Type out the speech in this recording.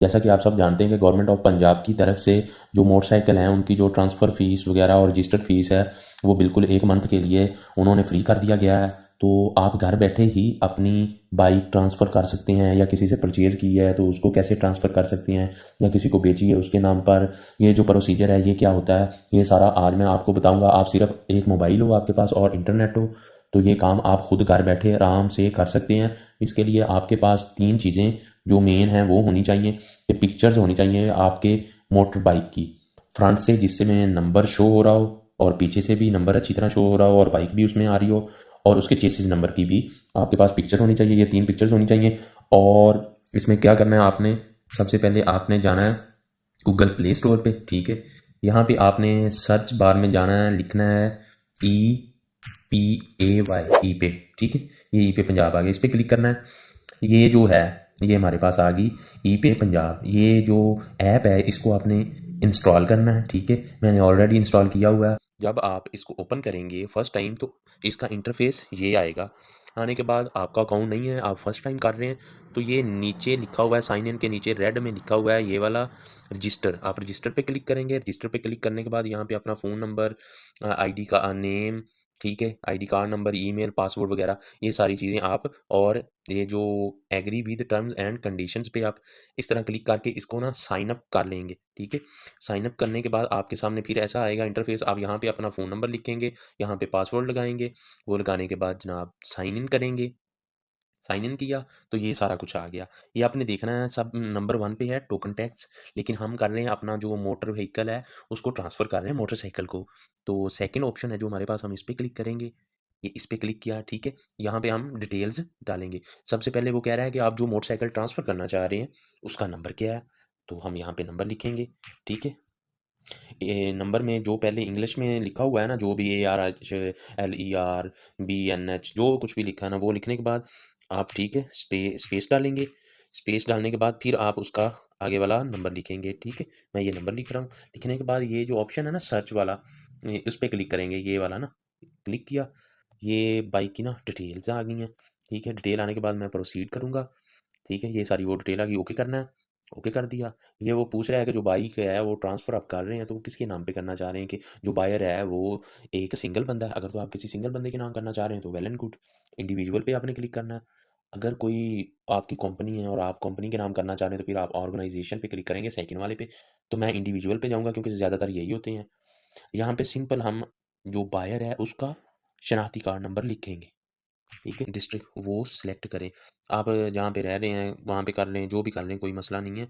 जैसा कि आप सब जानते हैं कि गवर्नमेंट ऑफ पंजाब की तरफ से जो मोटरसाइकिल हैं उनकी जो ट्रांसफ़र फ़ीस वगैरह और रजिस्टर फ़ीस है वो बिल्कुल 1 मंथ के लिए उन्होंने फ्री कर दिया गया है। तो आप घर बैठे ही अपनी बाइक ट्रांसफ़र कर सकते हैं, या किसी से परचेज़ की है तो उसको कैसे ट्रांसफ़र कर सकते हैं, या किसी को बेची है उसके नाम पर। ये जो प्रोसीजर है ये क्या होता है, ये सारा आज मैं आपको बताऊंगा। आप सिर्फ एक मोबाइल हो आपके पास और इंटरनेट हो तो ये काम आप खुद घर बैठे आराम से कर सकते हैं। इसके लिए आपके पास 3 चीज़ें जो मेन हैं वो होनी चाहिए कि पिक्चर्स होनी चाहिए आपके मोटर बाइक की, फ्रंट से जिससे में नंबर शो हो रहा हो और पीछे से भी नंबर अच्छी तरह शो हो रहा हो और बाइक भी उसमें आ रही हो, और उसके चेसिस नंबर की भी आपके पास पिक्चर होनी चाहिए। ये 3 पिक्चर्स होनी चाहिए। और इसमें क्या करना है, आपने सबसे पहले आपने जाना है गूगल प्ले स्टोर पे। ठीक है, यहाँ पे आपने सर्च बार में जाना है, लिखना है EPAY, ई पे। ठीक है, ये ई पे पंजाब आ गया, इस पर क्लिक करना है। ये जो है ये हमारे पास आ गई ई पे पंजाब। ये जो ऐप है इसको आपने इंस्टॉल करना है। ठीक है, मैंने ऑलरेडी इंस्टॉल किया हुआ है। जब आप इसको ओपन करेंगे फर्स्ट टाइम तो इसका इंटरफेस ये आएगा। आने के बाद आपका अकाउंट नहीं है, आप फर्स्ट टाइम कर रहे हैं, तो ये नीचे लिखा हुआ है साइन इन के नीचे रेड में लिखा हुआ है ये वाला रजिस्टर। आप रजिस्टर पे क्लिक करेंगे। रजिस्टर पे क्लिक करने के बाद यहाँ पे अपना फ़ोन नंबर, आईडी का नेम, ठीक है, ID card number, email, password वगैरह ये सारी चीज़ें आप, और ये जो agree with terms and conditions पे आप इस तरह क्लिक करके इसको ना साइन अप कर लेंगे। ठीक है, साइन अप करने के बाद आपके सामने फिर ऐसा आएगा इंटरफेस। आप यहाँ पे अपना फ़ोन नंबर लिखेंगे, यहाँ पे पासवर्ड लगाएंगे, वो लगाने के बाद जनाब साइन इन करेंगे। साइन इन किया तो ये सारा कुछ आ गया। ये आपने देखना है सब नंबर 1 पे है टोकन टैक्स, लेकिन हम कर रहे हैं अपना जो मोटर व्हीकल है उसको ट्रांसफ़र कर रहे हैं मोटरसाइकिल को। तो सेकंड ऑप्शन है जो हमारे पास, हम इस पे क्लिक करेंगे। ये इस पे क्लिक किया, ठीक है। यहाँ पे हम डिटेल्स डालेंगे। सबसे पहले वो कह रहा है कि आप जो मोटरसाइकिल ट्रांसफ़र करना चाह रहे हैं उसका नंबर क्या है, तो हम यहाँ पे नंबर लिखेंगे। ठीक है, ये नंबर में जो पहले इंग्लिश में लिखा हुआ है ना, जो भी ARHLERBNH जो कुछ भी लिखा है ना वो लिखने के बाद आप, ठीक है, स्पेस डालेंगे। स्पेस डालने के बाद फिर आप उसका आगे वाला नंबर लिखेंगे। ठीक है, मैं ये नंबर लिख रहा हूँ। लिखने के बाद ये जो ऑप्शन है ना सर्च वाला, उस पर क्लिक करेंगे, ये वाला ना। क्लिक किया, ये बाइक की ना डिटेल्स आ गई हैं। ठीक है, डिटेल आने के बाद मैं प्रोसीड करूँगा। ठीक है, ये सारी वो डिटेल आ गई, ओके करना है। ओके कर दिया। ये वो पूछ रहा है कि जो बाइक है वो ट्रांसफ़र आप कर रहे हैं तो वो किसके नाम पे करना चाह रहे हैं, कि जो बायर है वो एक सिंगल बंदा है। अगर तो आप किसी सिंगल बंदे के नाम करना चाह रहे हैं तो वेल एंड गुड, इंडिविजुअल पे आपने क्लिक करना है। अगर कोई आपकी कंपनी है और आप कंपनी के नाम करना चाह रहे हैं तो फिर आप ऑर्गेनाइजेशन पे क्लिक करेंगे सेकंड वाले पे। तो मैं इंडिविजुअल पे जाऊँगा क्योंकि ज़्यादातर यही होते हैं। यहाँ पे सिंपल हम जो बायर है उसका शनाख्ती कार्ड नंबर लिखेंगे। ठीक है, डिस्ट्रिक्ट वो सिलेक्ट करें। आप जहाँ पे रह रहे हैं वहाँ पे कर लें, जो भी कर लें, कोई मसला नहीं है।